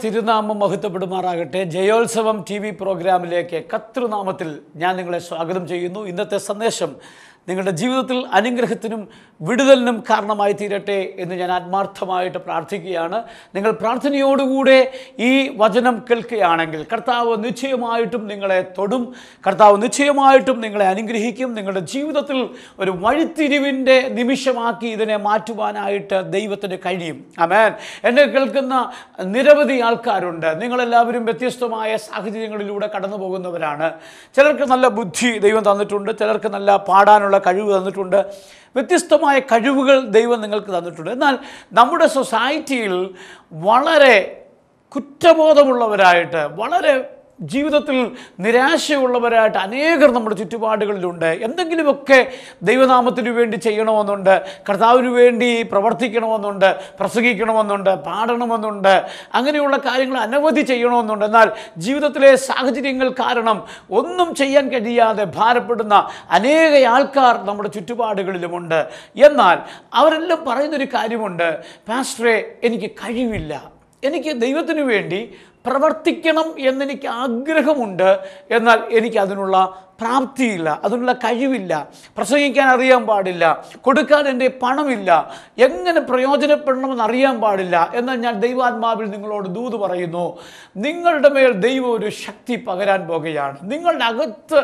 തിരുനാമം മഹത്വപ്പെടുമാറാകട്ടെ. ജയോത്സവം TV പ്രോഗ്രാമിലേക്ക് കർത്തൃനാമത്തിൽ ഞാൻ നിങ്ങളെ സ്വാഗതം ചെയ്യുന്നു. ഇന്നത്തെ സന്ദേശം നിങ്ങളുടെ ജീവിതത്തിൽ അനുഗ്രഹത്തിനും വിടുതലിനും കാരണമായി തീരട്ടെ എന്ന് ഞാൻ ആത്മാർത്ഥമായിട്ട് പ്രാർത്ഥിക്കുകയാണ്. നിങ്ങൾ പ്രാർത്ഥനയോടുകൂടെ ഈ വചനം കേൾക്കുകയാണെങ്കിൽ കർത്താവ് നിശ്ചയമായിട്ടും നിങ്ങളെ തൊടും. കർത്താവ് നിശ്ചയമായിട്ടും നിങ്ങളെ അനുഗ്രഹിക്കും. നിങ്ങളുടെ ജീവിതത്തിൽ ഒരു വഴിത്തിരിവിൻ്റെ നിമിഷമാക്കി ഇതിനെ മാറ്റുവാനായിട്ട് ദൈവത്തിന് കഴിയും. ആമേൻ. എന്നെ കേൾക്കുന്ന നിരവധി ആൾക്കാരുണ്ട്. നിങ്ങളെല്ലാവരും വ്യത്യസ്തമായ സാഹചര്യങ്ങളിലൂടെ കടന്നു പോകുന്നവരാണ്. ചിലർക്ക് നല്ല ബുദ്ധി ദൈവം തന്നിട്ടുണ്ട്, ചിലർക്ക് നല്ല പാടാനുള്ള കഴിവ് തന്നിട്ടുണ്ട്, വ്യത്യസ്തമായ കഴിവുകൾ ദൈവം നിങ്ങൾക്ക് തന്നിട്ടുണ്ട്. എന്നാൽ നമ്മുടെ സൊസൈറ്റിയിൽ വളരെ കുറ്റബോധമുള്ളവരായിട്ട്, വളരെ ജീവിതത്തിൽ നിരാശയുള്ളവരായിട്ട് അനേകർ നമ്മുടെ ചുറ്റുപാടുകളിലുണ്ട്. എന്തെങ്കിലുമൊക്കെ ദൈവനാമത്തിനു വേണ്ടി ചെയ്യണമെന്നുണ്ട്, കർത്താവിന് വേണ്ടി പ്രവർത്തിക്കണമെന്നുണ്ട്, പ്രസംഗിക്കണമെന്നുണ്ട്, പാടണമെന്നുണ്ട്, അങ്ങനെയുള്ള കാര്യങ്ങൾ അനവധി ചെയ്യണമെന്നുണ്ട്. എന്നാൽ ജീവിതത്തിലെ സാഹചര്യങ്ങൾ കാരണം ഒന്നും ചെയ്യാൻ കഴിയാതെ ഭാരപ്പെടുന്ന അനേക ആൾക്കാർ നമ്മുടെ ചുറ്റുപാടുകളിലുമുണ്ട്. എന്നാൽ അവരെല്ലാം പറയുന്നൊരു കാര്യമുണ്ട്, പാസ്റ്ററെ എനിക്ക് കഴിവില്ല, എനിക്ക് ദൈവത്തിനു വേണ്ടി പ്രവർത്തിക്കണം എന്നെനിക്ക് ആഗ്രഹമുണ്ട്, എന്നാൽ എനിക്ക് അതിനുള്ള പ്രാപ്തിയില്ല, അതിനുള്ള കഴിവില്ല, പ്രസംഗിക്കാൻ അറിയാൻ പാടില്ല, കൊടുക്കാൻ എൻ്റെ പണമില്ല, എങ്ങനെ പ്രയോജനപ്പെടണമെന്ന് അറിയാൻ പാടില്ല. എന്നാൽ ഞാൻ ദൈവാത്മാവിൽ നിങ്ങളോട് ദൂത് പറയുന്നു, നിങ്ങളുടെ മേൽ ദൈവം ഒരു ശക്തി പകരാൻ പോകുകയാണ്. നിങ്ങളുടെ അകത്ത്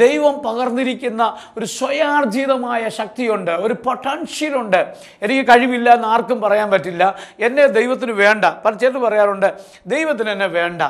ദൈവം പകർന്നിരിക്കുന്ന ഒരു സ്വയാർജിതമായ ശക്തിയുണ്ട്, ഒരു പൊട്ടൻഷ്യലുണ്ട്. എനിക്ക് കഴിവില്ല എന്ന് ആർക്കും പറയാൻ പറ്റില്ല. എന്നെ ദൈവത്തിന് വേണ്ട. ചിലർ പറയാറുണ്ട്, ദൈവത്തിന് എന്നെ വേണ്ട.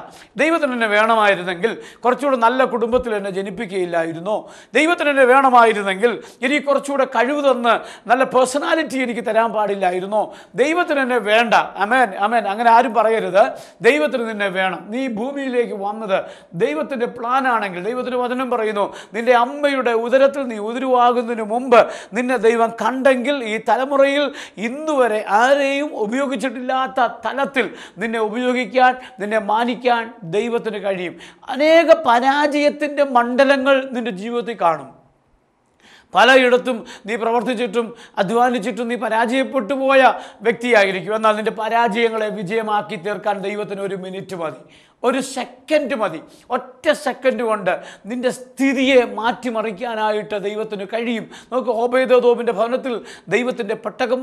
ദൈവത്തിന് എന്നെ വേണമായിരുന്നെങ്കിൽ കുറച്ചുകൂടെ നല്ല കുടുംബത്തിൽ എന്നെ ജനിപ്പിക്കുക ായിരുന്നോ, ദൈവത്തിന് എന്നെ വേണമായിരുന്നെങ്കിൽ എനിക്ക് കുറച്ചുകൂടെ കഴിവ് തന്ന് നല്ല പേഴ്സണാലിറ്റി എനിക്ക് തരാൻ പാടില്ലായിരുന്നോ, ദൈവത്തിന് എന്നെ വേണ്ട. അമേൻ, അമേൻ. അങ്ങനെ ആരും പറയരുത്. ദൈവത്തിന് നിന്നെ വേണം. നീ ഭൂമിയിലേക്ക് വന്നത് ദൈവത്തിൻ്റെ പ്ലാനാണെങ്കിൽ, ദൈവത്തിൻ്റെ വചനം പറയുന്നു, നിന്റെ അമ്മയുടെ ഉദരത്തിൽ നീ ഉദരവാകുന്നതിന് മുമ്പ് നിന്നെ ദൈവം കണ്ടെങ്കിൽ ഈ തലമുറയിൽ ഇന്നുവരെ ആരെയും ഉപയോഗിച്ചിട്ടില്ലാത്ത തലത്തിൽ നിന്നെ ഉപയോഗിക്കാൻ, നിന്നെ മാനിക്കാൻ ദൈവത്തിന് കഴിയും. അനേക പരാജയത്തിൻ്റെ മണ്ഡലങ്ങൾ നിന്റെ ജീവിതത്തിൽ കാണും. പലയിടത്തും നീ പ്രവർത്തിച്ചിട്ടും അധ്വാനിച്ചിട്ടും നീ പരാജയപ്പെട്ടു പോയ വ്യക്തിയായിരിക്കും. എന്നാൽ നിന്റെ പരാജയങ്ങളെ വിജയമാക്കി തീർക്കാൻ ദൈവത്തിന് ഒരു മിനിറ്റ് മതി, ഒരു സെക്കൻഡ് മതി. ഒറ്റ സെക്കൻഡ് കൊണ്ട് നിന്റെ സ്ഥിതിയെ മാറ്റിമറിക്കാനായിട്ട് ദൈവത്തിന് കഴിയും. നമുക്ക് ഓബേദോബിൻ്റെ ഭവനത്തിൽ ദൈവത്തിൻ്റെ പെട്ടകം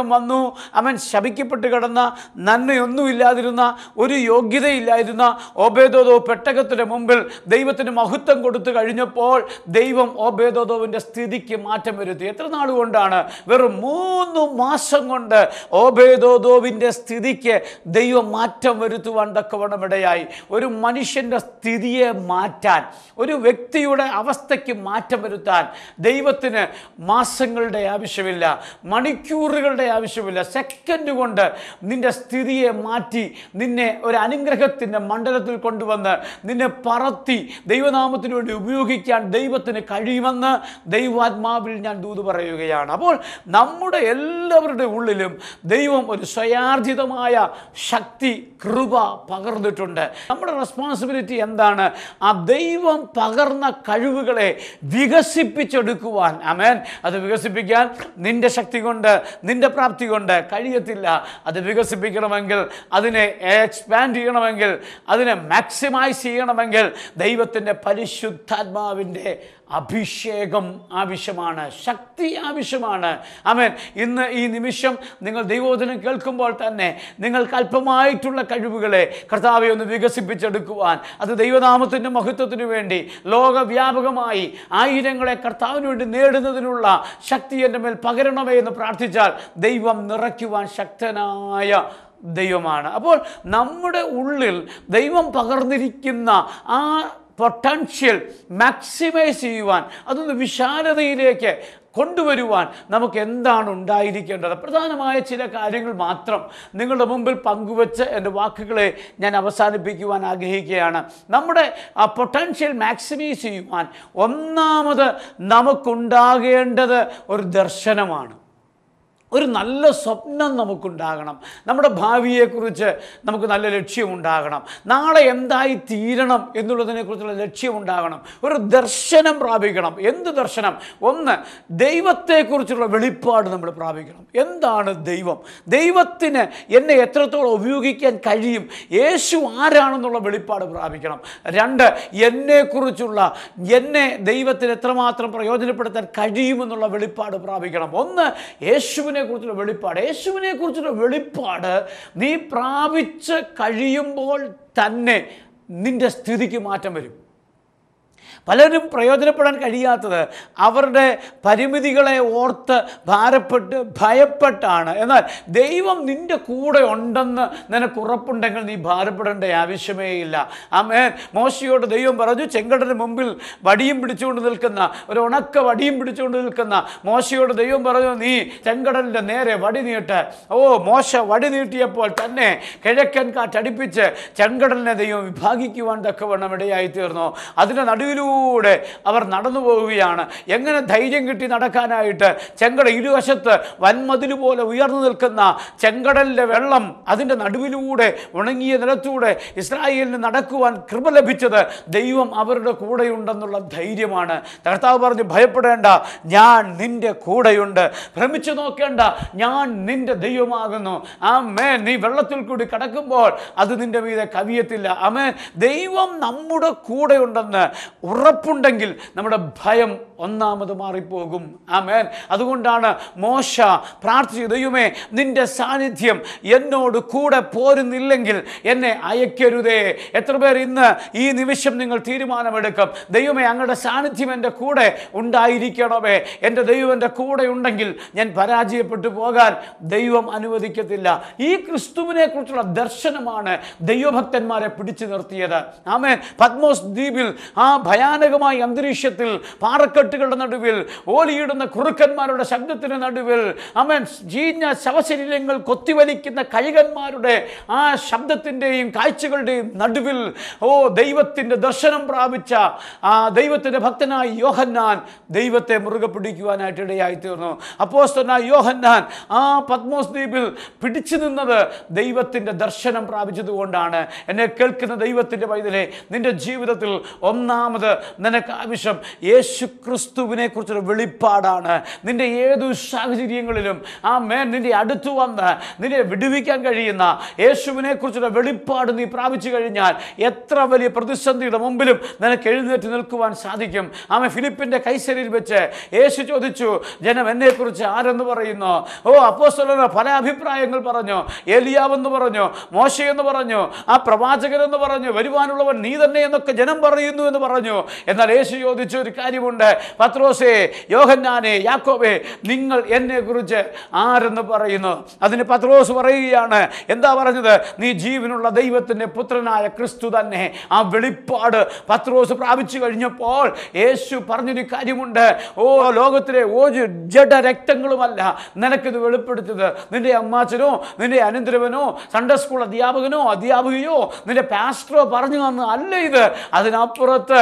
വന്നു. അവൻ ശപിക്കപ്പെട്ട് കിടന്ന, നന്മയൊന്നുമില്ലാതിരുന്ന, ഒരു യോഗ്യതയില്ലാതിരുന്ന ഓബേദോബ് പെട്ടകത്തിൻ്റെ മുമ്പിൽ ദൈവത്തിന് മഹത്വം കൊടുത്തു കഴിഞ്ഞപ്പോൾ ദൈവം ഓബേദോബിൻ്റെ സ്ഥിതിക്ക് മാറ്റം വരുത്തി. എത്ര നാൾ കൊണ്ടാണ്? വെറും 3 മാസം കൊണ്ട് ഓബേദോബിൻ്റെ സ്ഥിതിക്ക് ദൈവം മാറ്റം വരുത്തുവാൻ തക്കവണ്ണം ഇടയായി. ഒരു മനുഷ്യൻ്റെ സ്ഥിതിയെ മാറ്റാൻ, ഒരു വ്യക്തിയുടെ അവസ്ഥയ്ക്ക് മാറ്റം വരുത്താൻ ദൈവത്തിന് മാസങ്ങളുടെ ആവശ്യമില്ല, മണിക്കൂറുകളുടെ ആവശ്യമില്ല. സെക്കൻഡ് കൊണ്ട് നിന്റെ സ്ഥിതിയെ മാറ്റി നിന്നെ ഒരു അനുഗ്രഹത്തിൻ്റെ മണ്ഡലത്തിൽ കൊണ്ടുവന്ന് നിന്നെ പറത്തി ദൈവനാമത്തിന് വേണ്ടി ഉപയോഗിക്കാൻ ദൈവത്തിന് കഴിയുമെന്ന് ദൈവാത്മാവിൽ ഞാൻ ദൂത് പറയുകയാണ്. അപ്പോൾ നമ്മുടെ എല്ലാവരുടെ ഉള്ളിലും ദൈവം ഒരു സ്വയാർജിതമായ ശക്തി, കൃപ പകർന്നിട്ടുണ്ട്. നമ്മുടെ റെസ്പോൺസിബിലിറ്റി എന്താണ്? ആ ദൈവം പകർന്ന കഴിവുകളെ വികസിപ്പിച്ചെടുക്കുവാൻ. ആമേൻ. അത് വികസിപ്പിക്കാൻ നിന്റെ ശക്തി കൊണ്ട്, നിന്റെ പ്രാപ്തി കൊണ്ട് കഴിയത്തില്ല. അത് വികസിപ്പിക്കണമെങ്കിൽ, അതിനെ എക്സ്പാൻഡ് ചെയ്യണമെങ്കിൽ, അതിനെ മാക്സിമൈസ് ചെയ്യണമെങ്കിൽ ദൈവത്തിൻ്റെ പരിശുദ്ധാത്മാവിൻ്റെ അഭിഷേകം ആവശ്യമാണ്, ശക്തി ആവശ്യമാണ്. ആമേൻ. ഇന്ന് ഈ നിമിഷം നിങ്ങൾ ദൈവവചനം കേൾക്കുമ്പോൾ തന്നെ നിങ്ങൾക്ക് അല്പമായിട്ടുള്ള കഴിവുകളെ കർത്താവെ ഒന്ന് വികസിപ്പിച്ചെടുക്കുവാൻ, അത് ദൈവനാമത്തിൻ്റെ മഹത്വത്തിനു വേണ്ടി ലോകവ്യാപകമായി ആയിരങ്ങളെ കർത്താവിന് വേണ്ടി നേടുന്നതിനുള്ള ശക്തി എൻ്റെ മേൽ പകരണമേ എന്ന് പ്രാർത്ഥിച്ചാൽ ദൈവം നിറയ്ക്കുവാൻ ശക്തനായ ദൈവമാണ്. അപ്പോൾ നമ്മുടെ ഉള്ളിൽ ദൈവം പകർന്നിരിക്കുന്ന ആ പൊട്ടൻഷ്യൽ മാക്സിമൈസ് ചെയ്യുവാൻ, അതൊന്ന് വിശാലതയിലേക്ക് കൊണ്ടുവരുവാൻ നമുക്ക് എന്താണ് ഉണ്ടായിരിക്കേണ്ടത്? പ്രധാനമായ ചില കാര്യങ്ങൾ മാത്രം നിങ്ങളുടെ മുമ്പിൽ പങ്കുവച്ച് എൻ്റെ വാക്കുകളെ ഞാൻ അവസാനിപ്പിക്കുവാൻ ആഗ്രഹിക്കുകയാണ്. നമ്മുടെ ആ പൊട്ടൻഷ്യൽ മാക്സിമൈസ് ചെയ്യുവാൻ ഒന്നാമത് നമുക്കുണ്ടാകേണ്ടത് ഒരു ദർശനമാണ്. ഒരു നല്ല സ്വപ്നം നമുക്കുണ്ടാകണം. നമ്മുടെ ഭാവിയെക്കുറിച്ച് നമുക്ക് നല്ല ലക്ഷ്യമുണ്ടാകണം. നാളെ എന്തായി തീരണം എന്നുള്ളതിനെക്കുറിച്ചുള്ള ലക്ഷ്യമുണ്ടാകണം. ഒരു ദർശനം പ്രാപിക്കണം. എന്ത് ദർശനം? ഒന്ന്, ദൈവത്തെക്കുറിച്ചുള്ള വെളിപ്പാട് നമ്മൾ പ്രാപിക്കണം. എന്താണ് ദൈവം? ദൈവത്തിന് എന്നെ എത്രത്തോളം ഉപയോഗിക്കാൻ കഴിയും? യേശു ആരാണെന്നുള്ള വെളിപ്പാട് പ്രാപിക്കണം. രണ്ട്, എന്നെ ദൈവത്തിന് എത്രമാത്രം പ്രയോജനപ്പെടുത്താൻ കഴിയുമെന്നുള്ള വെളിപ്പാട് പ്രാപിക്കണം. ഒന്ന്, യേശുവിനെ കുറിച്ചുള്ള വെളിപ്പാട് നീ പ്രാപിച്ച് കഴിയുമ്പോൾ തന്നെ നിന്റെ സ്ഥിതിക്ക് മാറ്റം വരും. പലരും പ്രയോജനപ്പെടാൻ കഴിയാത്തത് അവരുടെ പരിമിതികളെ ഓർത്ത് ഭാരപ്പെട്ട് ഭയപ്പെട്ടാണ്. എന്നാൽ ദൈവം നിൻ്റെ കൂടെ ഉണ്ടെന്ന് നിനക്ക് ഉറപ്പുണ്ടെങ്കിൽ നീ ഭാരപ്പെടേണ്ട ആവശ്യമേ ഇല്ല. ആമേൻ. മോശയോട് ദൈവം പറഞ്ഞു, ചെങ്കടലിന് മുമ്പിൽ വടിയും പിടിച്ചുകൊണ്ട് നിൽക്കുന്ന ഒരു ഉണക്ക വടിയും പിടിച്ചുകൊണ്ട് നിൽക്കുന്ന മോശയോട് ദൈവം പറഞ്ഞു, നീ ചെങ്കടലിൻ്റെ നേരെ വടി നീട്ട്. മോശ വടി നീട്ടിയപ്പോൾ തന്നെ കിഴക്കൻ കാറ്റടിപ്പിച്ച് ചെങ്കടലിനെ ദൈവം വിഭാഗിക്കുവാൻ തക്കവണ്ണം ഇടയായി തീർന്നു. അതിൻ്റെ നടുവിലൂടെ അവർ നടന്നു പോവുകയാണ്. എങ്ങനെ ധൈര്യം കിട്ടി നടക്കാനായിട്ട്? ചെങ്കട ഇരുവശത്ത് വൻമതിൽ പോലെ ഉയർന്നു നിൽക്കുന്ന ചെങ്കടലിൻ്റെ വെള്ളം, അതിൻ്റെ നടുവിലൂടെ ഉണങ്ങിയ നിലത്തൂടെ ഇസ്രായേലിന് നടക്കുവാൻ കൃപ ലഭിച്ചത് ദൈവം അവരുടെ കൂടെയുണ്ടെന്നുള്ള ധൈര്യമാണ്. കർത്താവ് പറഞ്ഞു, ഭയപ്പെടേണ്ട, ഞാൻ നിന്റെ കൂടെയുണ്ട്. ഭ്രമിച്ചു നോക്കേണ്ട, ഞാൻ നിന്റെ ദൈവമാകുന്നു. ആമേൻ. നീ വെള്ളത്തിൽ കൂടി കടക്കുമ്പോൾ അത് നിന്റെ മീതെ കവിയത്തില്ല. ആമേൻ. ദൈവം നമ്മുടെ കൂടെയുണ്ടെന്ന് ഉറപ്പുണ്ടെങ്കിൽ നമ്മുടെ ഭയം ഒന്നാമത് മാറിപ്പോകും. ആമേൻ. അതുകൊണ്ടാണ് മോശ പ്രാർത്ഥിച്ചു, ദൈവമേ, നിന്റെ സാന്നിധ്യം എന്നോട് കൂടെ പോരുന്നില്ലെങ്കിൽ എന്നെ അയക്കരുതേ. എത്ര പേർ ഇന്ന് ഈ നിമിഷം നിങ്ങൾ തീരുമാനമെടുക്കും, ദൈവമേ, അങ്ങയുടെ സാന്നിധ്യം എൻ്റെ കൂടെ ഉണ്ടായിരിക്കണമേ. എൻ്റെ ദൈവം എൻ്റെ കൂടെ ഉണ്ടെങ്കിൽ ഞാൻ പരാജയപ്പെട്ടു പോകാൻ ദൈവം അനുവദിക്കത്തില്ല. ഈ ക്രിസ്തുവിനെ കുറിച്ചുള്ള ദർശനമാണ് ദൈവഭക്തന്മാരെ പിടിച്ചു നിർത്തിയത്. ആമേൻ. പത്മോസ് ദ്വീപിൽ ആ ഭയാനകമായ അന്തരീക്ഷത്തിൽ, പാറക്കെട്ടുകളുടെ നടുവിൽ, ഓലിയിടുന്ന കുറുക്കന്മാരുടെ ശബ്ദത്തിന് നടുവിൽ, ആമേൻ, ചീഞ്ഞ ശവശരീരങ്ങൾ കൊത്തിവലിക്കുന്ന കഴുകന്മാരുടെ ആ ശബ്ദത്തിൻ്റെയും കാഴ്ചകളുടെയും നടുവിൽ ദൈവത്തിൻ്റെ ദർശനം പ്രാപിച്ച ആ ദൈവത്തിൻ്റെ ഭക്തനായ യോഹന്നാൻ ദൈവത്തെ മുറുകെ പിടിക്കുവാനായിട്ട് ഇടയായി തീർന്നു. അപ്പോസ്തലനായ യോഹന്നാൻ ആ പത്മോസ് ദ്വീപിൽ പിടിച്ചു നിന്നത് ദൈവത്തിൻ്റെ ദർശനം പ്രാപിച്ചതുകൊണ്ടാണ്. എന്നെ കേൾക്കുന്ന ദൈവത്തിൻ്റെ പൈതലേ, നിന്റെ ജീവിതത്തിൽ ഒന്നാമത് നിനക്ക് ആവശ്യം യേശു ക്രിസ്തുവിനെ കുറിച്ചൊരു വെളിപ്പാടാണ്. നിന്റെ ഏതു സാഹചര്യങ്ങളിലും നിന്റെ അടുത്ത് വന്ന് നിന്നെ വിടുവിക്കാൻ കഴിയുന്ന യേശുവിനെ കുറിച്ചുള്ള വെളിപ്പാട് നീ പ്രാപിച്ചു കഴിഞ്ഞാൽ എത്ര വലിയ പ്രതിസന്ധിയുടെ മുമ്പിലും നിനക്ക് എഴുന്നേറ്റ് നിൽക്കുവാൻ സാധിക്കും. ഫിലിപ്പിൻ്റെ കൈസരിയിൽ വെച്ച് യേശു ചോദിച്ചു, ജനം എന്നെക്കുറിച്ച് ആരെന്ന് പറയുന്നു? അപ്പോസ്തലർ പല അഭിപ്രായങ്ങൾ പറഞ്ഞു. ഏലിയാവെന്ന് പറഞ്ഞു, മോശയെന്ന് പറഞ്ഞു, ആ പ്രവാചകനെന്ന് പറഞ്ഞു, വരുവാനുള്ളവൻ നീ തന്നെ എന്നൊക്കെ ജനം പറയുന്നു എന്ന് പറഞ്ഞു. എന്നാൽ യേശു ചോദിച്ച ഒരു കാര്യമുണ്ട്, പത്രോസേ, യോഹന്നാനെ, യാക്കോബേ, നിങ്ങൾ എന്നെക്കുറിച്ച് ആരെന്ന് പറയുന്നു? അതിന് പത്രോസ് പറയുകയാണ്, എന്താ പറഞ്ഞത്? നീ ജീവനുള്ള ദൈവത്തിൻ്റെ പുത്രനായ ക്രിസ്തു തന്നെ. ആ വെളിപ്പാട് പത്രോസ് പ്രാപിച്ചു കഴിഞ്ഞപ്പോൾ യേശു പറഞ്ഞൊരു കാര്യമുണ്ട്, ലോകത്തിലെ ഒരു ജഡരക്തങ്ങളുമല്ല നിനക്കിത് വെളിപ്പെടുത്തിയത്. നിന്റെ അമ്മാച്ചനോ നിന്റെ അനന്തരവനോ സൺഡേ സ്കൂൾ അധ്യാപകനോ അധ്യാപികയോ നിന്റെ പാസ്റ്ററോ പറഞ്ഞു തന്നു അല്ല ഇത്. അതിനപ്പുറത്ത്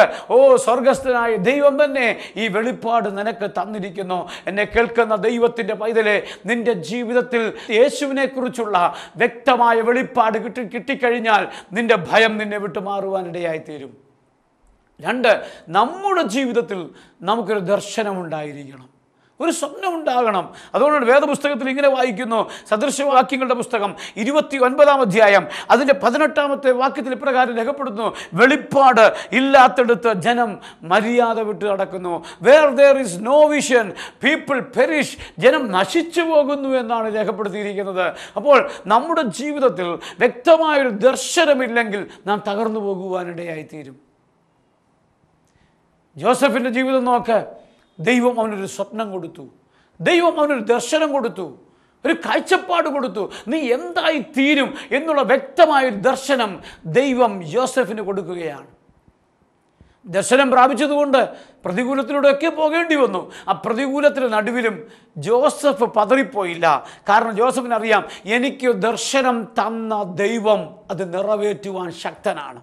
സ്വർഗസ്ഥനായ ദൈവം തന്നെ ഈ വെളിപ്പാട് നിനക്ക് തന്നിരിക്കുന്നു. എന്നെ കേൾക്കുന്ന ദൈവത്തിൻ്റെ പൈതലേ, നിന്റെ ജീവിതത്തിൽ യേശുവിനെ കുറിച്ചുള്ള വ്യക്തമായ വെളിപ്പാട് കിട്ടിക്കഴിഞ്ഞാൽ നിന്റെ ഭയം നിന്നെ വിട്ടുമാറുവാനിടയായിത്തീരും. രണ്ട്, നമ്മുടെ ജീവിതത്തിൽ നമുക്കൊരു ദർശനമുണ്ടായിരിക്കണം, ഒരു സ്വപ്നം ഉണ്ടാകണം. അതുകൊണ്ടാണ് വേദപുസ്തകത്തിൽ ഇങ്ങനെ വായിക്കുന്നു, സദൃശവാക്യങ്ങളുടെ പുസ്തകം 29-ാം അധ്യായം അതിൻ്റെ 18-ാമത്തെ വാക്യത്തിൽ ഇപ്രകാരം രേഖപ്പെടുന്നു, വെളിപ്പാട് ഇല്ലാത്തടുത്ത് ജനം മര്യാദ വിട്ട് നടക്കുന്നു. Where there is no vision, people perish. ജനം നശിച്ചു പോകുന്നു എന്നാണ് രേഖപ്പെടുത്തിയിരിക്കുന്നത്. അപ്പോൾ നമ്മുടെ ജീവിതത്തിൽ വ്യക്തമായൊരു ദർശനമില്ലെങ്കിൽ നാം തകർന്നു പോകുവാനിടയായിത്തീരും. ജോസഫിൻ്റെ ജീവിതം നോക്ക്. ദൈവം അവനൊരു സ്വപ്നം കൊടുത്തു, ദൈവം അവനൊരു ദർശനം കൊടുത്തു. ഒരു കാഴ്ചപ്പാട് കൊടുത്തു. നീ എന്തായി തീരും എന്നുള്ള വ്യക്തമായൊരു ദർശനം ദൈവം യോസെഫിന് കൊടുക്കുകയാണ്. ദർശനം പ്രാപിച്ചതുകൊണ്ട് പ്രതികൂലത്തിലൂടെയൊക്കെ പോകേണ്ടി വന്നു. ആ പ്രതികൂലത്തിന് നടുവിലും ജോസഫ് പതറിപ്പോയില്ല. കാരണം ജോസഫിനറിയാം, എനിക്ക് ദർശനം തന്ന ദൈവം അത് നിറവേറ്റുവാൻ ശക്തനാണ്.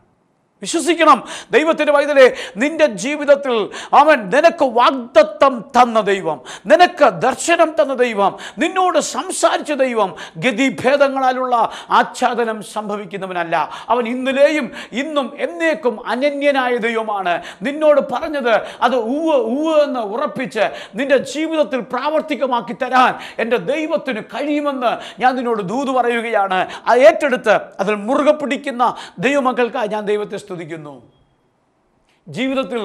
വിശ്വസിക്കണം ദൈവത്തിൻ്റെ പൈതലേ, നിന്റെ ജീവിതത്തിൽ അവൻ നിനക്ക് വാഗ്ദത്തം തന്ന ദൈവം, നിനക്ക് ദർശനം തന്ന ദൈവം, നിന്നോട് സംസാരിച്ച ദൈവം ഗതിഭേദങ്ങളാലുള്ള ആച്ഛാദനം സംഭവിക്കുന്നവനല്ല. അവൻ ഇന്നലെയും ഇന്നും എന്നേക്കും അനന്യനായ ദൈവമാണ്. നിന്നോട് പറഞ്ഞത് അത് ഉവ്വ് ഉവ്വ് എന്ന് ഉറപ്പിച്ച് നിന്റെ ജീവിതത്തിൽ പ്രാവർത്തികമാക്കി തരാൻ എൻ്റെ ദൈവത്തിന് കഴിയുമെന്ന് ഞാൻ നിന്നോട് ദൂത് പറയുകയാണ്. അത് ഏറ്റെടുത്ത് അതിൽ മുറുകെ പിടിക്കുന്ന ദൈവമക്കൾക്കായി ഞാൻ ദൈവത്തെ സ്തുതിക്കുന്നു. ജീവിതത്തിൽ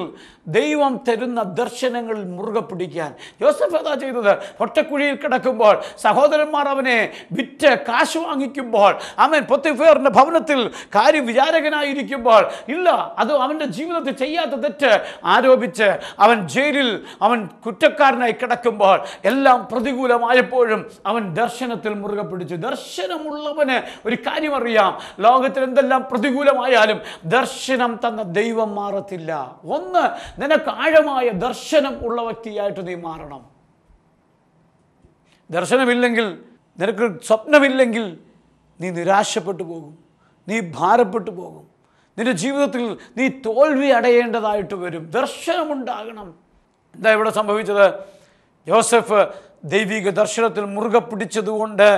ദൈവം തരുന്ന ദർശനങ്ങളിൽ മുറുകെ പിടിക്കാൻ യോസഫ് എന്താ ചെയ്തത്? ഒറ്റക്കുഴിയിൽ കിടക്കുമ്പോൾ സഹോദരന്മാർ അവനെ വിറ്റ് കാശ് വാങ്ങിക്കുമ്പോൾ, അവൻ പൊത്തിഫേറിന്റെ ഭവനത്തിൽ കാര്യവിചാരകനായിരിക്കുമ്പോൾ, ഇല്ല അത് അവൻ്റെ ജീവിതത്തിൽ ചെയ്യാത്ത തെറ്റ് ആരോപിച്ച് അവൻ ജയിലിൽ അവൻ കുറ്റക്കാരനായി കിടക്കുമ്പോൾ, എല്ലാം പ്രതികൂലമായപ്പോഴും അവൻ ദർശനത്തിൽ മുറുകെ പിടിച്ചു. ദർശനമുള്ളവന് ഒരു കാര്യം അറിയാം, ലോകത്തിൽ എന്തെല്ലാം പ്രതികൂലമായാലും ദർശനം തന്ന ദൈവം മാറത്തില്ല. ഒന്ന്, നിനക്ക് ആഴമായ ദർശനം ഉള്ള വ്യക്തിയായിട്ട് നീ മാറണം. ദർശനമില്ലെങ്കിൽ, നിനക്ക് സ്വപ്നമില്ലെങ്കിൽ നീ നിരാശപ്പെട്ടു പോകും, നീ ഭാരപ്പെട്ടു പോകും, നിന്റെ ജീവിതത്തിൽ നീ തോൽവി അടയേണ്ടതായിട്ട് വരും. ദർശനമുണ്ടാകണം. എന്താ ഇവിടെ സംഭവിച്ചത്? യോസഫ് ദൈവിക ദർശനത്തിൽ മുറുകെ പിടിച്ചതുകൊണ്ട്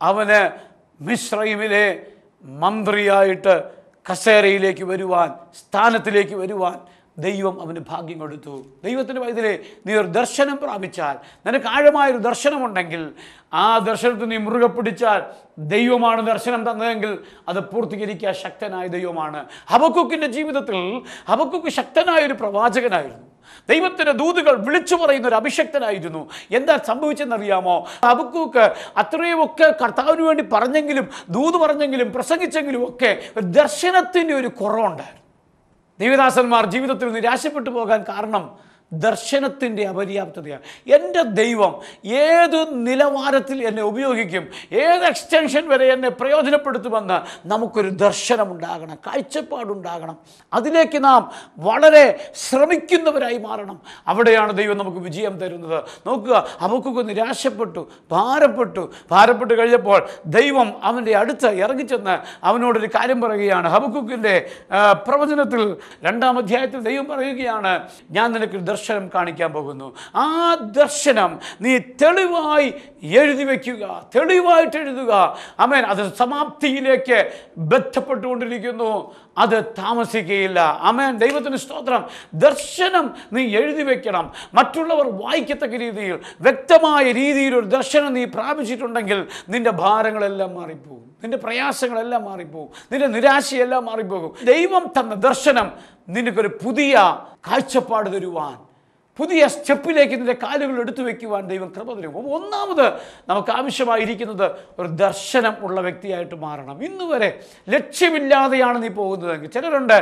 അവന് മിസ്രൈമിലെ മന്ത്രിയായിട്ട് കസേരയിലേക്ക് വരുവാൻ, സ്ഥാനത്തിലേക്ക് വരുവാൻ ദൈവം അവന് ഭാഗ്യം കൊടുത്തു. ദൈവത്തിൻ്റെ പൈതലേ, നീ ഒരു ദർശനം പ്രാപിച്ചാൽ, നിനക്ക് ആഴമായൊരു ദർശനമുണ്ടെങ്കിൽ, ആ ദർശനത്തിൽ നീ മുറുകെ പിടിച്ചാൽ, ദൈവമാണ് ദർശനം തന്നതെങ്കിൽ അത് പൂർത്തീകരിക്കാൻ ശക്തനായ ദൈവമാണ്. ഹബക്കൂക്കിൻ്റെ ജീവിതത്തിൽ ഹബക്കൂക്ക് ശക്തനായൊരു പ്രവാചകനായിരുന്നു. ദൈവത്തിൻ്റെ ദൂതുകൾ വിളിച്ചു പറയുന്ന ഒരു അഭിഷക്തനായിരുന്നു. എന്താ സംഭവിച്ചെന്നറിയാമോ? ഹബക്കൂക്ക് അത്രയുമൊക്കെ കർത്താവിന് വേണ്ടി പറഞ്ഞെങ്കിലും, ദൂത് പറഞ്ഞെങ്കിലും, പ്രസംഗിച്ചെങ്കിലും ഒക്കെ ദർശനത്തിൻ്റെ ഒരു കുറവുണ്ടായിരുന്നു. ദൈവദാസന്മാർ ജീവിതത്തിൽ നിരാശപ്പെട്ടു പോകാൻ കാരണം ദർശനത്തിൻ്റെ അപര്യാപ്തതയാണ്. എൻ്റെ ദൈവം ഏത് നിലവാരത്തിൽ എന്നെ ഉപയോഗിക്കും, ഏത് എക്സ്റ്റൻഷൻ വരെ എന്നെ പ്രയോജനപ്പെടുത്തുമെന്ന് നമുക്കൊരു ദർശനമുണ്ടാകണം, കാഴ്ചപ്പാടുണ്ടാകണം. അതിലേക്ക് നാം വളരെ ശ്രമിക്കുന്നവരായി മാറണം. അവിടെയാണ് ദൈവം നമുക്ക് വിജയം തരുന്നത്. നോക്കുക, ഹബക്കൂക്ക് നിരാശപ്പെട്ടു, ഭാരപ്പെട്ട് കഴിഞ്ഞപ്പോൾ ദൈവം അവൻ്റെ അടുത്ത് ഇറങ്ങിച്ചെന്ന് അവനോടൊരു കാര്യം പറയുകയാണ്. ഹബക്കൂക്കിൻ്റെ പ്രവചനത്തിൽ 2-ാം അധ്യായത്തിൽ ദൈവം പറയുകയാണ്, ഞാൻ നിനക്ക് ദർശനം കാണിക്കാൻ പോകുന്നു. ആ ദർശനം നീ തെളിവായി എഴുതി വയ്ക്കുക, തെളിവായിട്ട് എഴുതുക. ആമേൻ. അത് സമാപ്തിയിലേക്ക് ബന്ധപ്പെട്ടുകൊണ്ടിരിക്കുന്നു, അത് താമസിക്കുകയില്ല. ആമേൻ. ദൈവത്തിന് സ്തോത്രം. ദർശനം നീ എഴുതി വെക്കണം. മറ്റുള്ളവർ വായിക്കത്തക്ക രീതിയിൽ, വ്യക്തമായ രീതിയിൽ ഒരു ദർശനം നീ പ്രാപിച്ചിട്ടുണ്ടെങ്കിൽ നിന്റെ ഭാരങ്ങളെല്ലാം മാറിപ്പോകും, നിന്റെ പ്രയാസങ്ങളെല്ലാം മാറിപ്പോകും, നിന്റെ നിരാശയെല്ലാം മാറിപ്പോകും. ദൈവം തന്ന ദർശനം നിനക്കൊരു പുതിയ കാഴ്ചപ്പാട് തരുവാൻ, പുതിയ സ്റ്റെപ്പിലേക്ക് നിന്റെ കാലുകൾ എടുത്തു വയ്ക്കുവാൻ ദൈവം കൃപ തരും. ഒന്നാമത് നമുക്ക് ആവശ്യമായിരിക്കുന്നത് ഒരു ദർശനം ഉള്ള വ്യക്തിയായിട്ട് മാറണം. ഇന്ന് വരെ ലക്ഷ്യമില്ലാതെയാണ് നീ പോകുന്നതെങ്കിൽ, ചിലരുണ്ട്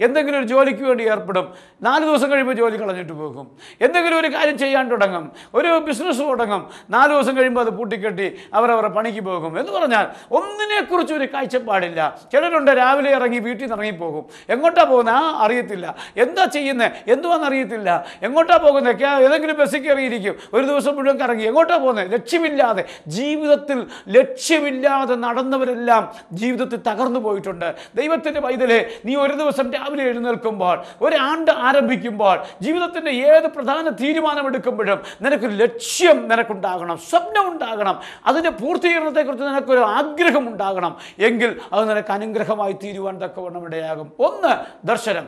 എന്തെങ്കിലും ഒരു ജോലിക്ക് വേണ്ടി ഏർപ്പെടും, 4 ദിവസം കഴിയുമ്പോൾ ജോലി കളഞ്ഞിട്ട് പോകും. എന്തെങ്കിലും ഒരു കാര്യം ചെയ്യാൻ തുടങ്ങും, ഒരു ബിസിനസ് തുടങ്ങും, 4 ദിവസം കഴിയുമ്പോൾ അത് പൂട്ടിക്കെട്ടി അവരവരുടെ പണിക്ക് പോകും. എന്ന് പറഞ്ഞാൽ ഒന്നിനെക്കുറിച്ച് ഒരു കാഴ്ചപ്പാടില്ല. ചിലരുണ്ട് രാവിലെ ഇറങ്ങി വീട്ടിൽ നിന്ന് ഇറങ്ങിപ്പോകും. എങ്ങോട്ടാ പോകുന്നത് അറിയത്തില്ല, എന്താ ചെയ്യുന്നത് എന്തുവാന്ന് അറിയത്തില്ല, എങ്ങോട്ടാ പോകുന്നത്, ഏതെങ്കിലും ബസ്സിൽ കയറിയിരിക്കും, ഒരു ദിവസം മുഴുവൻ കറങ്ങി. എങ്ങോട്ടാ പോകുന്നത്? ലക്ഷ്യമില്ലാതെ, ജീവിതത്തിൽ ലക്ഷ്യമില്ലാതെ നടന്നവരെല്ലാം ജീവിതത്തിൽ തകർന്നു പോയിട്ടുണ്ട്. ദൈവത്തിൻ്റെ പൈതലേ, നീ ഒരു ദിവസം രാവിലെ എഴുന്നേൽക്കുമ്പോൾ, ഒരാണ്ട് ആരംഭിക്കുമ്പോൾ, ജീവിതത്തിൻ്റെ ഏത് പ്രധാന തീരുമാനമെടുക്കുമ്പോഴും നിനക്കൊരു ലക്ഷ്യം നിനക്കുണ്ടാകണം, സ്വപ്നം ഉണ്ടാകണം, അതിൻ്റെ പൂർത്തീകരണത്തെക്കുറിച്ച് നിനക്കൊരു ആഗ്രഹം ഉണ്ടാകണം. എങ്കിൽ അത് നിനക്ക് അനുഗ്രഹമായി തീരുവാൻ തക്കവണ്ണം ഇടയാകും. 1, ദർശനം.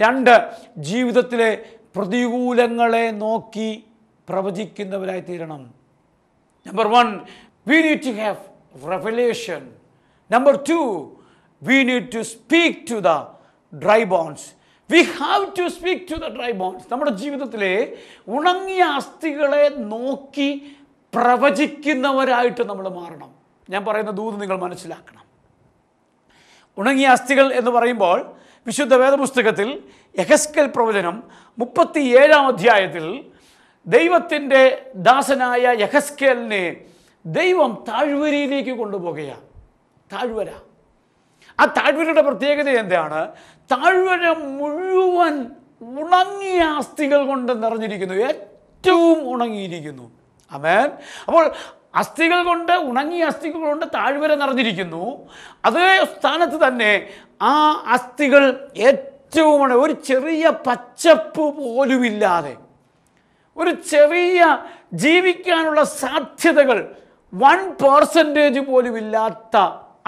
2, ജീവിതത്തിലെ പ്രതികൂലങ്ങളെ നോക്കി പ്രവചിക്കുന്നവരായി തീരണം. Number 1, we need to have revelation. Number 2, we need to speak to the dry bones. We have to speak to the dry bones. നമ്മുടെ ജീവിതത്തിലെ ഉണങ്ങിയ അസ്ഥികളെ നോക്കി പ്രവചിക്കുന്നവരായിട്ട് നമ്മൾ മാറണം. ഞാൻ പറയുന്ന ദൂത് നിങ്ങൾ മനസ്സിലാക്കണം. ഉണങ്ങിയ അസ്ഥികൾ എന്ന് പറയുമ്പോൾ വിശുദ്ധ വേദപുസ്തകത്തിൽ യെഹെസ്കേൽ പ്രവചനം 37-ാം അധ്യായത്തിൽ ദൈവത്തിൻ്റെ ദാസനായ യെഹെസ്കേലിനെ ദൈവം താഴ്വരയിലേക്ക് കൊണ്ടുപോകുകയാണ്. താഴ്വര, ആ താഴ്വരയുടെ പ്രത്യേകത എന്താണ്? താഴ്വര മുഴുവൻ ഉണങ്ങിയ അസ്ഥികൾ കൊണ്ട് നിറഞ്ഞിരിക്കുന്നു, ഏറ്റവും ഉണങ്ങിയിരിക്കുന്നു. ആമേൻ. അപ്പോൾ അസ്ഥികൾ കൊണ്ട്, ഉണങ്ങിയ അസ്ഥികൾ കൊണ്ട് താഴ്വര നിറഞ്ഞിരിക്കുന്നു. അതേ സ്ഥാനത്ത് തന്നെ ആ അസ്ഥികൾ ഏറ്റവും ഒരു ചെറിയ പച്ചപ്പ് പോലുമില്ലാതെ, ഒരു ചെറിയ ജീവിക്കാനുള്ള സാധ്യതകൾ 1% പോലും ഇല്ലാത്ത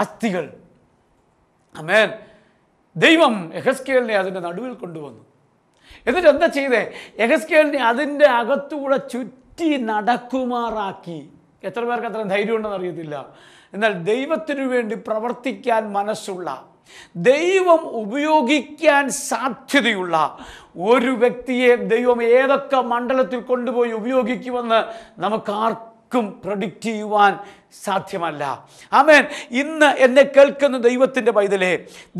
അസ്ഥികൾ. ആമേൻ. ദൈവം യെഹെസ്കേലിനെ അതിൻ്റെ നടുവിൽ കൊണ്ടുവന്നു. എന്നിട്ട് എന്താ ചെയ്തേ? യെഹെസ്കേലിനെ അതിൻ്റെ അകത്തൂടെ ചുറ്റി നടക്കുമാറാക്കി. എത്ര പേർക്ക് അത്രയും ധൈര്യം ഉണ്ടെന്ന് അറിയത്തില്ല. എന്നാൽ ദൈവത്തിനു വേണ്ടി പ്രവർത്തിക്കാൻ മനസ്സുള്ള, ദൈവം ഉപയോഗിക്കാൻ സാധ്യതയുള്ള ഒരു വ്യക്തിയെ ദൈവം ഏതൊക്കെ മണ്ഡലത്തിൽ കൊണ്ടുപോയി ഉപയോഗിക്കുമെന്ന് നമുക്കാർക്കും പ്രഡിക്റ്റ് ചെയ്യുവാൻ സാധ്യമല്ല. ആമേൻ. ഇന്ന് എന്നെ കേൾക്കുന്ന ദൈവത്തിൻ്റെ പൈതലേ,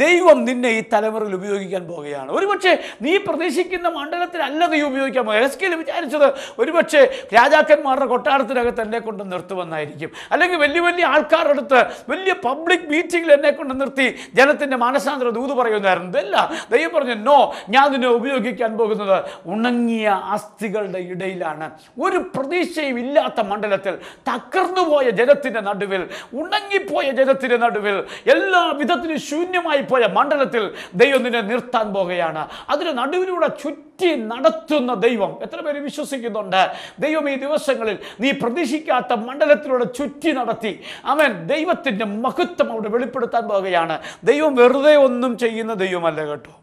ദൈവം നിന്നെ ഈ തലമുറയിൽ ഉപയോഗിക്കാൻ പോവുകയാണ്. ഒരുപക്ഷെ നീ പ്രതീക്ഷിക്കുന്ന മണ്ഡലത്തിലല്ല നീ ഉപയോഗിക്കാൻ പോകുക. യെഹെസ്കേൽ വിചാരിച്ചത് ഒരുപക്ഷെ രാജാക്കന്മാരുടെ കൊട്ടാരത്തിനകത്ത് എന്നെ കൊണ്ട് നിർത്തുമെന്നായിരിക്കും, അല്ലെങ്കിൽ വലിയ വലിയ ആൾക്കാരുടെ അടുത്ത് വലിയ പബ്ലിക് മീറ്റിങ്ങിൽ എന്നെ കൊണ്ട് നിർത്തി ജനത്തിൻ്റെ മാനസാന്തര ദൂത് പറയുന്നതായിരുന്നു. ഇതല്ല, ദൈവം പറഞ്ഞു, നോ, ഞാൻ നിന്നെ ഉപയോഗിക്കാൻ പോകുന്നത് ഉണങ്ങിയ അസ്ഥികളുടെ ഇടയിലാണ്. ഒരു പ്രതീക്ഷയും ഇല്ലാത്ത മണ്ഡലത്തിൽ, തകർന്നുപോയ ജനത്തിൻ്റെ നടുവിൽ, ഉണങ്ങിപ്പോയ ജനത്തിൻ്റെ നടുവിൽ, എല്ലാ വിധത്തിലും ശൂന്യമായി പോയ മണ്ഡലത്തിൽ ദൈവം നിന്നെ നിർത്താൻ പോകുകയാണ്. അതിന് നടുവിലൂടെ ചുറ്റി നടത്തുന്ന ദൈവം എത്ര പേര് വിശ്വസിക്കുന്നുണ്ട്? ദൈവം ഈ ദിവസങ്ങളിൽ നീ പ്രതീക്ഷിക്കാത്ത മണ്ഡലത്തിലൂടെ ചുറ്റി നടത്തി അവൻ ദൈവത്തിൻ്റെ മഹത്വം അവിടെ വെളിപ്പെടുത്താൻ പോകുകയാണ്. ദൈവം വെറുതെ ഒന്നും ചെയ്യുന്ന ദൈവമല്ല കേട്ടോ,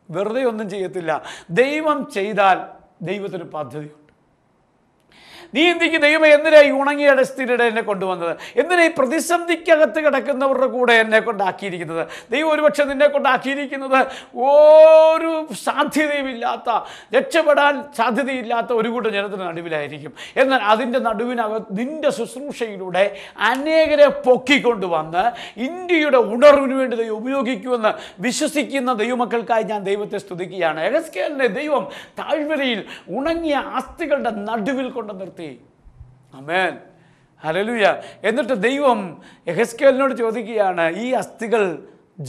വെറുതെ ഒന്നും ചെയ്യത്തില്ല. ദൈവം ചെയ്താൽ ദൈവത്തിന് പദ്ധതിയുണ്ട്. നീ എന്തിക്ക് ദൈവം എന്തിനാ ഈ ഉണങ്ങിയ സ്ഥിരയുടെ എന്നെ കൊണ്ടുവന്നത്? എന്തിനാ ഈ പ്രതിസന്ധിക്കകത്ത് കിടക്കുന്നവരുടെ കൂടെ എന്നെ കൊണ്ടാക്കിയിരിക്കുന്നത്? ദൈവം ഒരുപക്ഷെ നിന്നെ കൊണ്ടാക്കിയിരിക്കുന്നത് ഒരു സാധ്യതയുമില്ലാത്ത, രക്ഷപ്പെടാൻ സാധ്യതയില്ലാത്ത ഒരു കൂട്ടം ജനത്തിന് നടുവിലായിരിക്കും. എന്നാൽ അതിൻ്റെ നടുവിനകത്ത് നിൻ്റെ ശുശ്രൂഷയിലൂടെ അനേകരെ പൊക്കിക്കൊണ്ടുവന്ന് ഇന്ത്യയുടെ ഉണർവിന് വേണ്ടി ദൈവം ഉപയോഗിക്കുമെന്ന് വിശ്വസിക്കുന്ന ദൈവമക്കൾക്കായി ഞാൻ ദൈവത്തെ സ്തുതിക്കുകയാണ്. യെഹെസ്കേലിനെ ദൈവം താഴ്വരയിൽ ഉണങ്ങിയ അസ്ഥികളുടെ നടുവിൽ കൊണ്ട് നിർത്തി. ആമേൻ. ഹല്ലേലൂയ. എന്നിട്ട് ദൈവം യെഹെസ്കേലിനോട് ചോദിക്കുകയാണ്, ഈ അസ്ഥികൾ